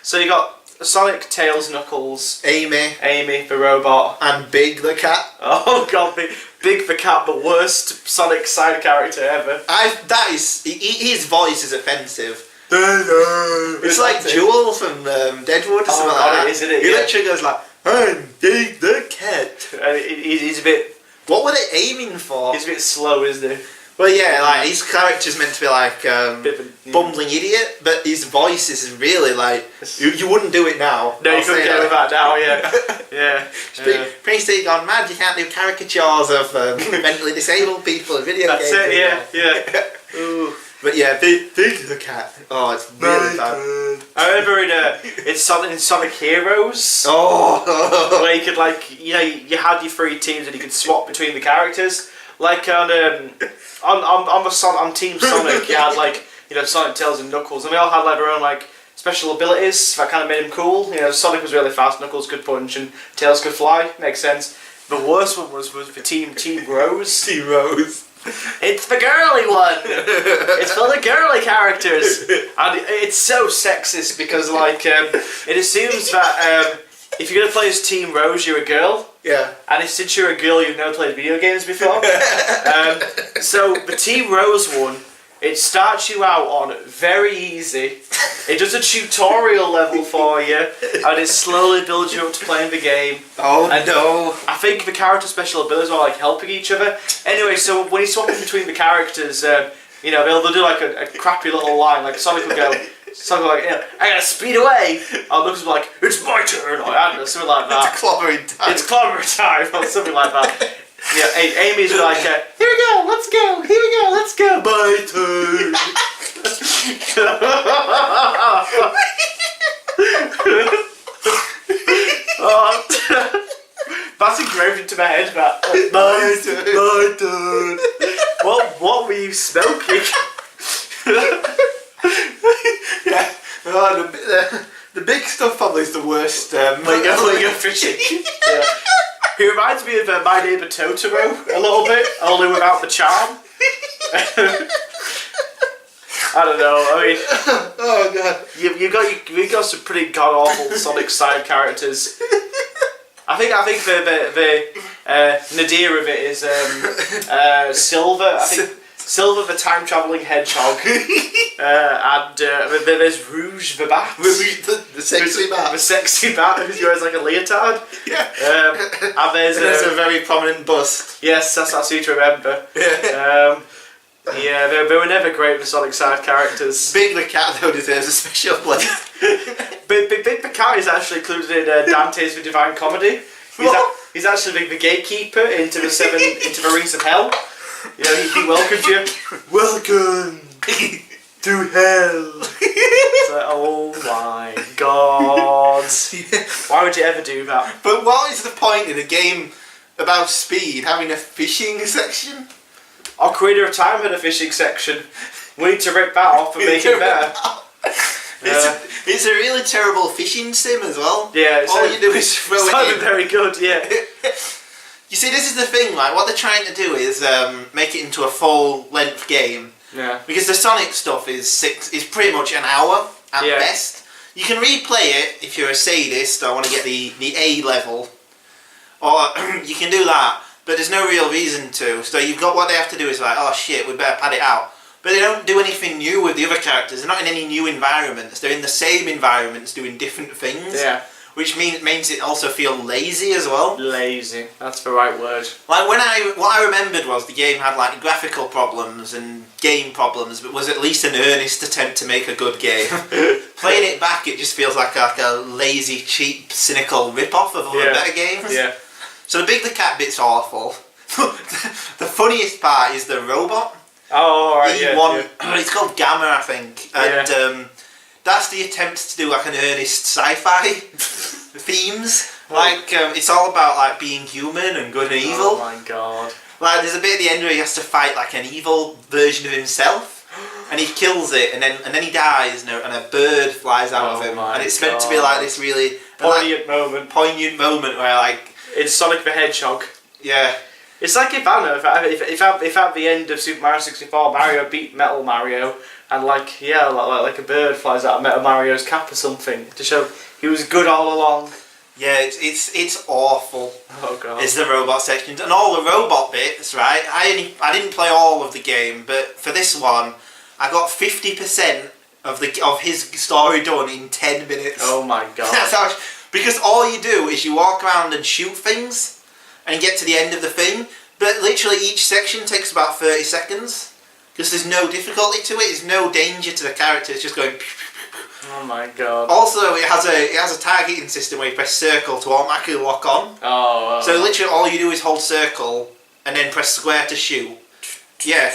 So you got Sonic, Tails, Knuckles, Amy, the robot, and Big the cat. Oh god, Big the cat, the worst Sonic side character ever. His voice is offensive. It's like Jewel from Deadwood or something like that. Isn't it? He literally goes like, I'm Big the cat. And he's a bit... What were they aiming for? He's a bit slow, isn't he? Well, yeah, like his character's meant to be like bumbling idiot, but his voice is really like you wouldn't do it now. No, you couldn't get with that now. Yeah, yeah. Prince T gone mad. You can't do caricatures of mentally disabled people in video games. That's it. Yeah. Ooh. But yeah, Big the cat. Oh, it's really bad. I remember in Sonic Heroes. Oh, where you could you had your 3 teams and you could swap between the characters. Like on Team Sonic, you had Sonic, Tails, and Knuckles, and we all had their own special abilities that kind of made him cool. Sonic was really fast, Knuckles could punch, and Tails could fly. Makes sense. The worst one was for Team Rose. Team Rose. It's the girly one. It's for the girly characters, and it's so sexist because it assumes that if you're gonna play as Team Rose, you're a girl. Yeah. And since you're a girl, you've never played video games before. So the Team Rose one, it starts you out on very easy. It does a tutorial level for you, and it slowly builds you up to playing the game. Oh no! I think the character special abilities are helping each other. Anyway, so when you're swapping between the characters, they'll do a crappy little line. Like Sonic will go. Something like, I gotta speed away. And Knuckles will be like, it's my turn, or I don't know, something like that. It's clobbering time. It's clobbering time, or something like that. Yeah, Amy's like, here we go, let's go, here we go, let's go. My turn. That's engraved into my head, that. My turn. What were you smoking? Yeah, the big stuff probably is the worst. When you go fishing. Yeah. He reminds me of My Neighbour Totoro a little bit, only without the charm. I don't know. I mean, oh god, you've got some pretty god awful Sonic side characters. I think the nadir of it is Silver. I think. Silver the time travelling hedgehog, and there's Rouge the bat, the sexy bat, the sexy bat who wears a leotard. Yeah, and there's a very prominent bust. Yes, that's what I seem to remember. Yeah, yeah, they were never great for Sonic side characters. Big the cat though deserves a special place. Big the cat is actually included in Dante's The Divine Comedy. He's actually the gatekeeper into the rings of hell. He welcomed you. Welcome to hell. It's like, oh my god. Why would you ever do that? But what is the point in a game about speed having a fishing section? Ocarina of Time had a fishing section. We need to rip that off and make it better. It's a really terrible fishing sim as well. Yeah. All you do is throw it in. It's not very good, yeah. You see, this is the thing, what they're trying to do is make it into a full-length game. Yeah. Because the Sonic stuff is pretty much an hour at best. You can replay it if you're a sadist or want to get the A level. Or you can do that, but there's no real reason to. So you've got what they have to do is oh shit, we better pad it out. But they don't do anything new with the other characters. They're not in any new environments. They're in the same environments doing different things. Yeah. Which makes it also feel lazy as well. Lazy, that's the right word. What I remembered was the game had graphical problems and game problems, but was at least an earnest attempt to make a good game. Playing it back, it just feels like a lazy, cheap, cynical rip-off of other better games. Yeah. So the Big the Cat bit's awful. The funniest part is the robot. Oh, right, yeah. It's called Gamma, I think. And that's the attempt to do an earnest sci-fi themes. It's all about being human and good and evil. Oh my god. There's a bit at the end where he has to fight an evil version of himself, and he kills it, and then he dies, and a bird flies out of him, and it's meant to be this really poignant moment where in Sonic the Hedgehog. Yeah. It's like if I don't know if at the end of Super Mario 64 Mario beat Metal Mario and like a bird flies out of Metal Mario's cap or something to show he was good all along. Yeah, it's awful. Oh god. It's the robot sections and all the robot bits, right? I didn't play all of the game, but for this one, I got 50% of his story done in 10 minutes. Oh my god. That's how. Because all you do is you walk around and shoot things, and get to the end of the thing. But literally each section takes about 30 seconds. Because there's no difficulty to it. There's no danger to the character. It's just going. Oh my god. Also, it has a targeting system where you press circle to automatically lock on. Oh. So literally all you do is hold circle and then press square to shoot. Yeah.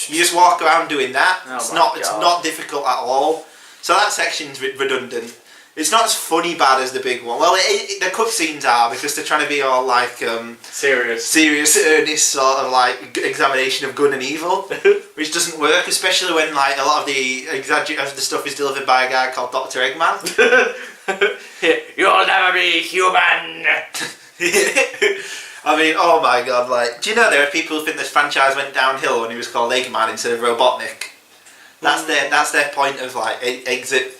You just walk around doing that. Oh It's my It's God. not difficult at all. So that section's redundant. It's not as funny bad as the big one. Well, the cutscenes are because they're trying to be all like serious, earnest sort of like examination of good and evil, which doesn't work, especially when like a lot of the stuff is delivered by a guy called Dr. Eggman. You'll never be human. I mean, oh my god! Like, do you know there are people who think this franchise went downhill when he was called Eggman instead of Robotnik? That's their point of like exit.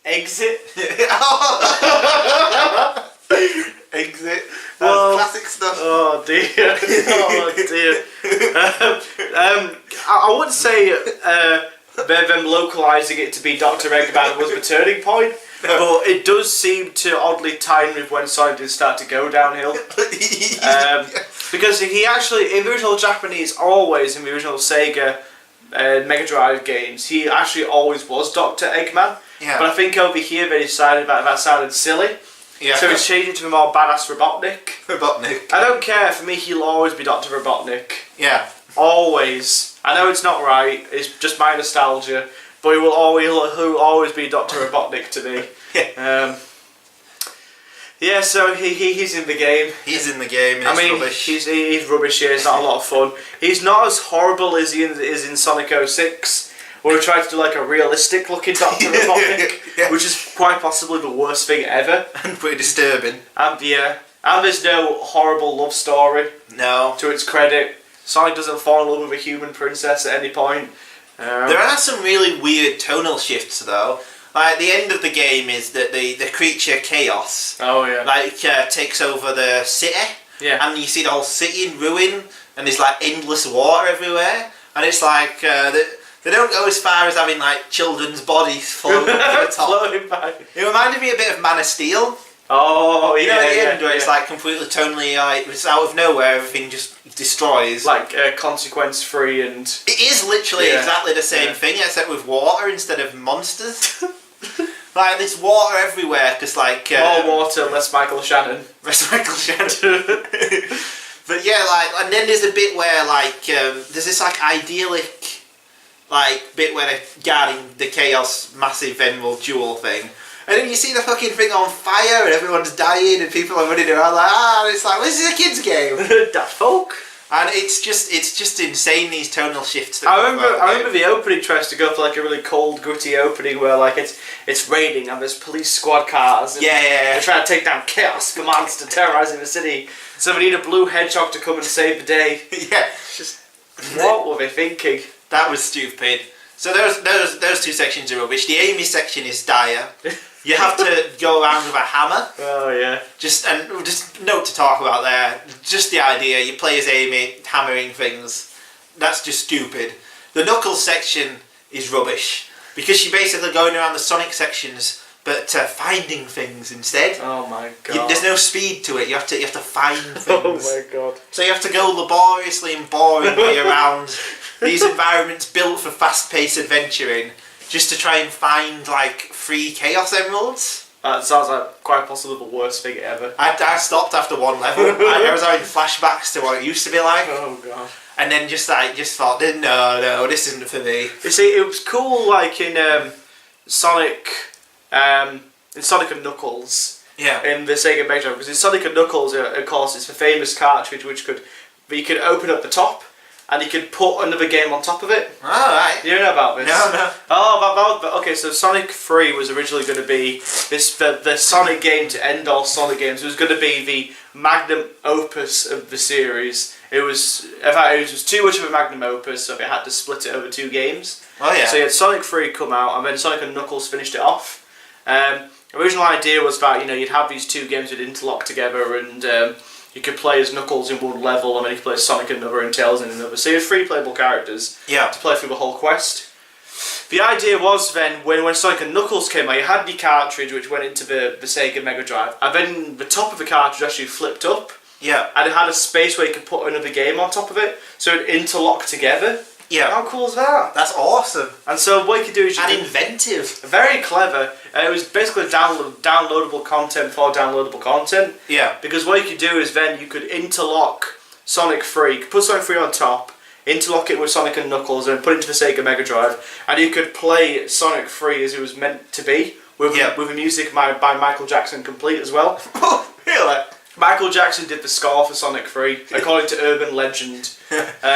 Exit? Exit. Well, Classic stuff. Oh dear. Oh dear. I would say them localising it to be Dr. Eggman was the turning point, but it does seem to oddly tie in with when Sonic did start to go downhill. Because he actually, in the original Japanese, always in the original Sega Mega Drive games, he actually always was Dr. Eggman. Yeah. But I think over here they decided that sounded silly. Yeah. So it's changed it to a more badass Robotnik. Robotnik. I don't care, for me he'll always be Dr. Robotnik. Yeah. Always. I know it's not right, it's just my nostalgia, but he'll always be Dr. Robotnik to me. Yeah. Yeah, so he's in the game. He's in the game and it's rubbish. He's rubbish here, it's not a lot of fun. He's not as horrible as he is in Sonic 06. Where we tried to do like a realistic looking Dr. Robotnik, Yeah. which is quite possibly the worst thing ever. And pretty disturbing. And there's no horrible love story. No. To its credit, Sonic doesn't fall in love with a human princess at any point. There are some really weird tonal shifts though. Like the end of the game is that the creature Chaos, Oh yeah. like takes over the city. Yeah. And you see the whole city in ruin, and there's like endless water everywhere, and it's like they don't go as far as having like children's bodies floating to the top. Floating by. It reminded me a bit of Man of Steel. Oh You know, at the yeah, end where it's like completely tonally like it's out of nowhere, everything just destroys. like consequence free and. It is literally Yeah. exactly the same Yeah. thing, except with water instead of monsters. Like there's water everywhere, because like More water, less Michael Shannon. Rest Michael Shannon. But yeah, like, and then there's a bit where like there's this like idyllic like bit where they're guarding the Chaos massive Emerald Jewel thing, and then you see the fucking thing on fire and everyone's dying and people are running around like it's like, well, this is a kid's game. Daft Folk. And it's just insane, these tonal shifts. That I remember the opening tries to go for like a really cold, gritty opening where like it's raining and there's police squad cars. And Yeah. They're trying to take down Chaos, the monster terrorizing the city. So they need a blue hedgehog to come and save the day. Yeah. Just what were they thinking? That was stupid. So those two sections are rubbish. The Amy section is dire. You have to go around with a hammer. Oh yeah. Just note to talk about there. Just the idea. You play as Amy hammering things. That's just stupid. The Knuckles section is rubbish because you're basically going around the Sonic sections, but finding things instead. Oh my god. There's no speed to it. You have to find things. Oh my god. So you have to go laboriously and boringly around these environments built for fast-paced adventuring, just to try and find like 3 Chaos Emeralds. That sounds like quite possibly the worst thing ever. I stopped after one level. I was having flashbacks to what it used to be like, Oh god. and then just thought, no, this isn't for me. You see, it was cool like in Sonic and Knuckles. Yeah. In the Sega Mega Drive, because in Sonic and Knuckles, of course, it's the famous cartridge you could open up the top, and you could put another game on top of it. Alright. You don't know about this? No. Oh, okay, so Sonic 3 was originally going to be the Sonic game to end all Sonic games. It was going to be the magnum opus of the series. It was too much of a magnum opus, so they had to split it over 2 games. Oh yeah. So you had Sonic 3 come out, and then Sonic and Knuckles finished it off. Original idea was that you'd have these 2 games that interlock together, and you could play as Knuckles in one level, and then you could play as Sonic in another and Tails in another. So you had 3 playable characters to play through the whole quest. The idea was then, when Sonic and Knuckles came out, you had the cartridge which went into the Sega Mega Drive, and then the top of the cartridge actually flipped up. Yeah. And it had a space where you could put another game on top of it, so it interlocked together. Yeah. How cool is that? That's awesome. And so what you could do is inventive. Very clever. It was basically downloadable content for downloadable content. Yeah. Because what you could do is then you could interlock Sonic 3, you could put Sonic 3 on top, interlock it with Sonic and Knuckles, and put it into the Sega Mega Drive, and you could play Sonic 3 as it was meant to be, with the music by Michael Jackson complete as well. Oh, really? Michael Jackson did the score for Sonic 3, according to urban legend.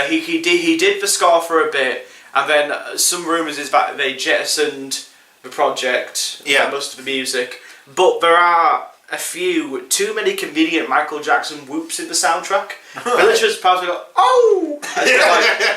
He did the score for a bit, and then some rumours is that they jettisoned the project, most of the music. But there are too many convenient Michael Jackson whoops in the soundtrack. They literally just pause and go, oh!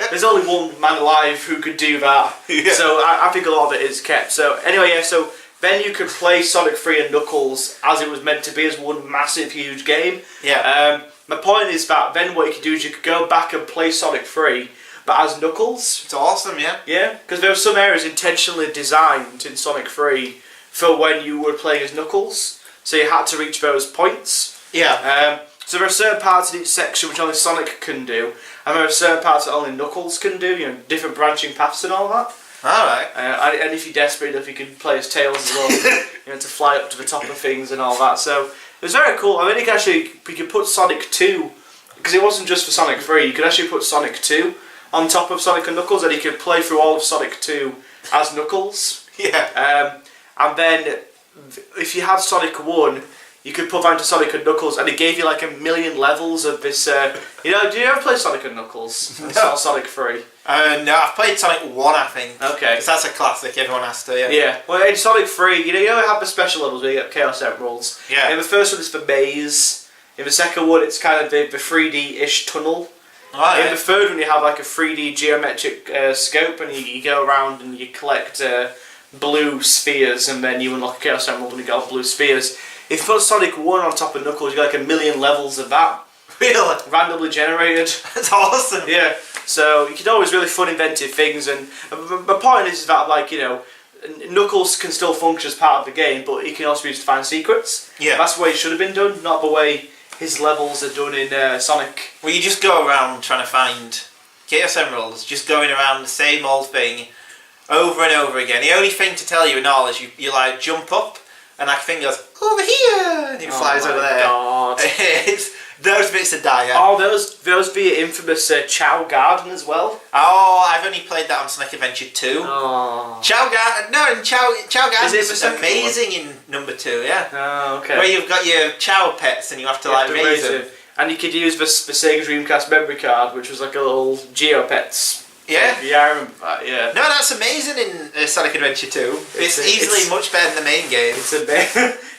There's only one man alive who could do that. Yeah. So I think a lot of it is kept. So anyway, so then you could play Sonic 3 and Knuckles as it was meant to be, as one massive, huge game. Yeah. My point is that then what you could do is you could go back and play Sonic 3, but as Knuckles. It's awesome, yeah. Yeah, because there were some areas intentionally designed in Sonic 3 for when you were playing as Knuckles. So you had to reach those points. Yeah. So there are certain parts in each section which only Sonic can do, and there are certain parts that only Knuckles can do, different branching paths and all that. Alright. And if you're desperate enough, you can play as Tails as well, to fly up to the top of things and all that. So it was very cool. I mean, we could put Sonic 2, because it wasn't just for Sonic 3, you could actually put Sonic 2 on top of Sonic and Knuckles, and you could play through all of Sonic 2 as Knuckles. Yeah. And then if you had Sonic 1, you could put that into Sonic and Knuckles, and it gave you like 1 million levels of this. Do you ever play Sonic and Knuckles? No. Sonic 3. No, I've played Sonic 1, I think. Okay. Because that's a classic, everyone has to, Yeah. Well, in Sonic 3, you have the special levels where you get Chaos Emeralds. Yeah. In the first one, it's the maze. In the second one, it's kind of the 3D-ish tunnel. Oh, yeah. In the third one, you have like a 3D geometric scope, and you go around and you collect blue spheres, and then you unlock a Chaos Emerald when you get blue spheres. If you put Sonic 1 on top of Knuckles, you get like 1 million levels of that. Really? Randomly generated. That's awesome. Yeah. So you can always really fun, inventive things, and my point is that Knuckles can still function as part of the game, but he can also be used to find secrets. Yeah. That's the way it should have been done, not the way his levels are done in Sonic. Well, you just go around trying to find Chaos Emeralds, just going around the same old thing over and over again. The only thing to tell you in all is you like jump up, and that thing goes over here, and he flies over there. God. It's those bits are dire. Oh, those be infamous Chow Garden as well. Oh, I've only played that on Sonic Adventure 2. Oh. Chow Garden is the amazing in number 2, yeah. Oh, okay. Where you've got your Chow pets and you have to raise them. And you could use the Sega Dreamcast memory card, which was like a little Geopets. Yeah. Yeah, I remember that, yeah. No, that's amazing in Sonic Adventure 2. It's easily much better than the main game.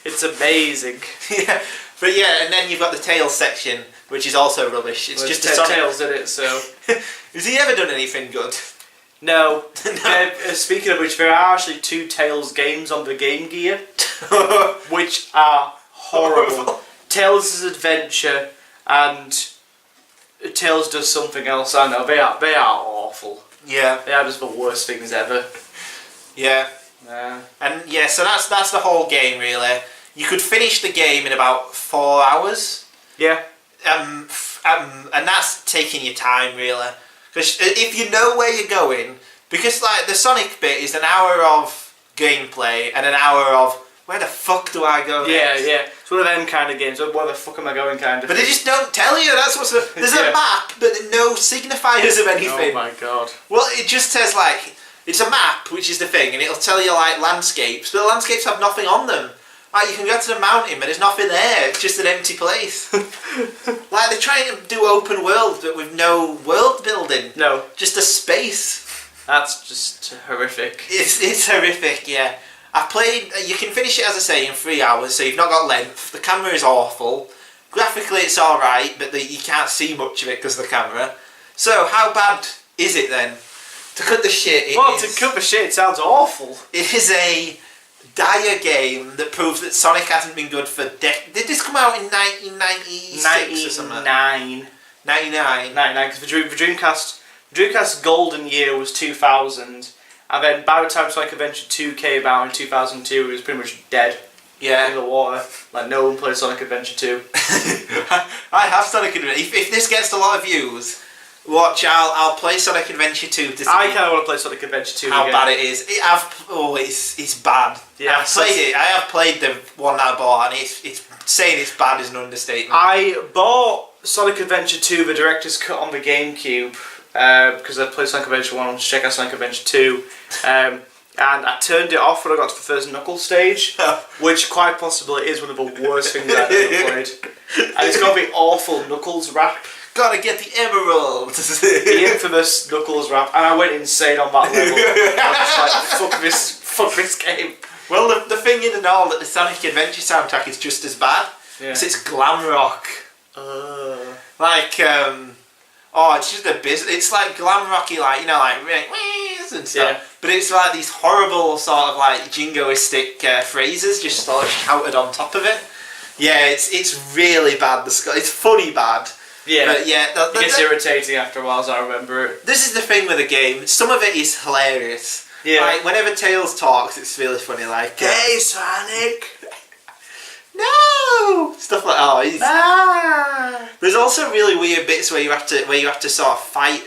It's amazing. Yeah. But yeah, and then you've got the Tails section, which is also rubbish. It's just Tails in it, so... Has he ever done anything good? No. Speaking of which, there are actually 2 Tails games on the Game Gear, which are horrible. Tails' Adventure and Tails Does Something Else. I know, they are awful. Yeah. They are just the worst things ever. Yeah. And yeah, so that's the whole game really. You could finish the game in about 4 hours. Yeah. And that's taking your time really. Because if you know where you're going, because like the Sonic bit is an hour of gameplay and an hour of where the fuck do I go next? Yeah. It's one of them kind of games. Where the fuck am I going kind of But thing. they just don't tell you. That's what's there's a map, but no signifiers of anything. Oh my god. Well, it just says like it's a map, which is the thing, and it'll tell you like landscapes, but the landscapes have nothing on them. Like, you can go to the mountain, but there's nothing there. It's just an empty place. Like, they're trying to do open world, but with no world building. No. Just a space. That's just horrific. It's horrific, yeah. I've played... You can finish it, as I say, in 3 hours, so you've not got length. The camera is awful. Graphically, it's alright, but you can't see much of it because of the camera. So, how bad is it, then? To cut the shit, to cut the shit, it sounds awful. It is a dire game that proves that Sonic hasn't been good for decades. Did this come out in 1996 or something? 99. 99? 99, because the Dreamcast's golden year was 2000, and then by the time Sonic Adventure 2 came out in 2002, it was pretty much dead. Yeah. In the water. Like, no one played Sonic Adventure 2. I have Sonic Adventure. If this gets a lot of views, watch, I'll play Sonic Adventure 2 to see I kind of want to play Sonic Adventure 2 how again. bad it is. It's bad. Yeah, I've played it. I have played the one that I bought, and it's saying it's bad is an understatement. I bought Sonic Adventure 2, the director's cut on the GameCube, because I played Sonic Adventure 1, I wanted to check out Sonic Adventure 2, and I turned it off when I got to the first Knuckles stage, which quite possibly is one of the worst things I've ever played. And it's got the awful Knuckles rap. Gotta get the emerald. The infamous Knuckles rap, and I went insane on that level. I was just like, fuck this game. Well, the thing in and all that the Sonic Adventure soundtrack is just as bad. Yeah. It's glam rock. Like, it's just a business. It's like glam rocky, like, you know, like wheeze and stuff. Yeah. But it's like these horrible sort of like jingoistic phrases just sort of shouted on top of it. Yeah, it's really bad. It's funny bad. Yeah. But yeah, It gets irritating after a while, as I remember it. this is the thing with the game. Some of it is hilarious. Yeah. Like, whenever Tails talks, it's really funny. Like, Hey, Sonic! no! Stuff like that. Ah! There's also really weird bits where you have to sort of fight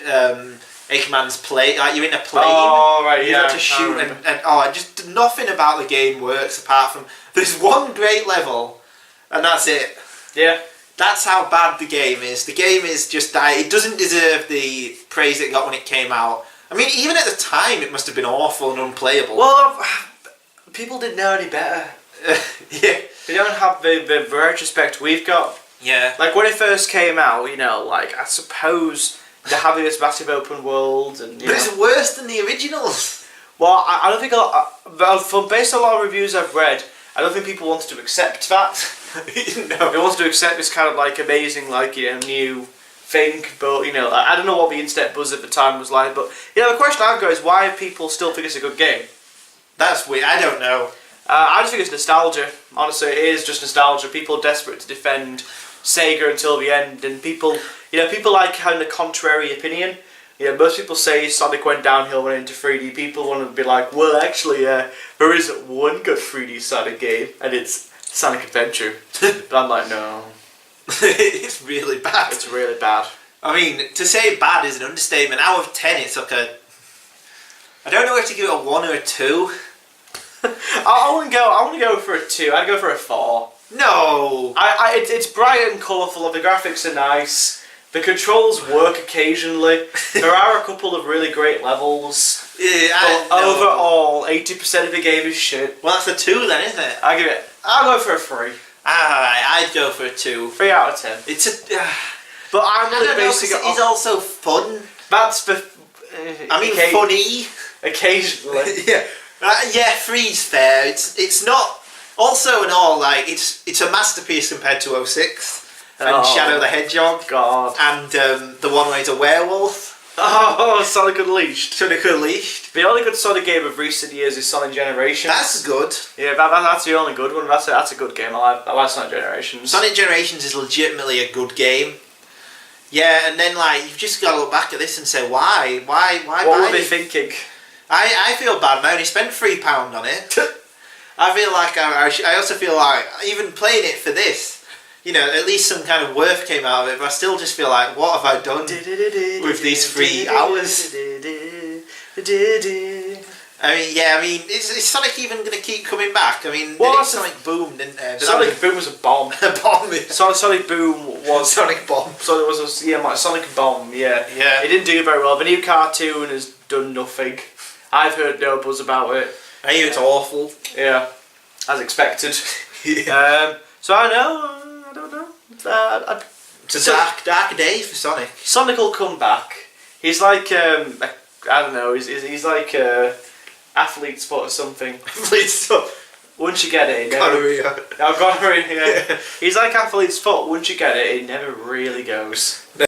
Eggman's plane. Like, you're in a plane. Oh, right, You yeah. have to shoot and just nothing about the game works apart from there's one great level, and that's it. Yeah. That's how bad the game is. The game is just it doesn't deserve the praise it got when it came out. I mean, even at the time, it must have been awful and unplayable. Well, people didn't know any better. Yeah. They don't have the retrospect we've got. Yeah. Like, when it first came out, you know, like, I suppose they're having this massive open world and, you But know. it's worse than the originals. Well, I don't think based on a lot of reviews I've read, I don't think people wanted to accept that. No. They wanted to accept this kind of, like, amazing, like, you know, new thing, but, you know, I don't know what the internet buzz at the time was like, but, you know, the question I've got is why people still think it's a good game? That's weird. I don't know. I just think it's nostalgia. Honestly, it is just nostalgia. People are desperate to defend Sega until the end, and people like having a contrary opinion. You know, most people say Sonic went downhill when into 3D. People want to be like, well, actually, there is one good 3D Sonic game, and it's Sonic Adventure. But I'm like, no. It's really bad. It's really bad. I mean, to say bad is an understatement. Out of 10, it's like I don't know if to give it a 1 or a 2. I want to go for a 2. I'd go for a 4. No. It's bright and colourful, and the graphics are nice. The controls work occasionally. There are a couple of really great levels. Yeah, But overall, 80% of the game is shit. Well, that's a 2 then, isn't it? I'll go for a 3. Alright, I'd go for a 2. 3 out of 10. It's a. But I'm I really don't know, 'cause basing it it's off. also fun. That's the. I mean, funny. Occasionally. Yeah. Yeah, 3's fair. It's not. Also, in all, like it's a masterpiece compared to 06 and Shadow the Hedgehog. God. And the one where he's a werewolf. Oh, Sonic Unleashed. Sonic Unleashed. The only good Sonic game of recent years is Sonic Generations. That's good. Yeah, that's the only good one. That's a good game. I like Sonic Generations. Sonic Generations is legitimately a good game. Yeah, and then like you've just got to look back at this and say why What buy were they it? thinking? I feel bad. I only spent £3 on it. I feel like I also feel like even playing it for this, you know, at least some kind of worth came out of it. But I still just feel like, what have I done with these 3 hours? I mean, is Sonic even going to keep coming back? I mean, Well, they did that's Sonic Boom, didn't they? But Sonic Boom was a bomb. that was a bomb. Sonic Boom was Sonic Bomb. So there was like Sonic Bomb. Yeah. Yeah. It didn't do very well. The new cartoon has done nothing. I've heard no buzz about it. I hear it's awful. Yeah, as expected. So I don't know. It's a dark day for Sonic. Sonic will come back. He's like I don't know. He's like athlete's foot or something. Athlete's foot. Once you get it, Gonorrhea. Gonorrhea. Yeah. He's like athlete's foot. Once you get it, it never really goes.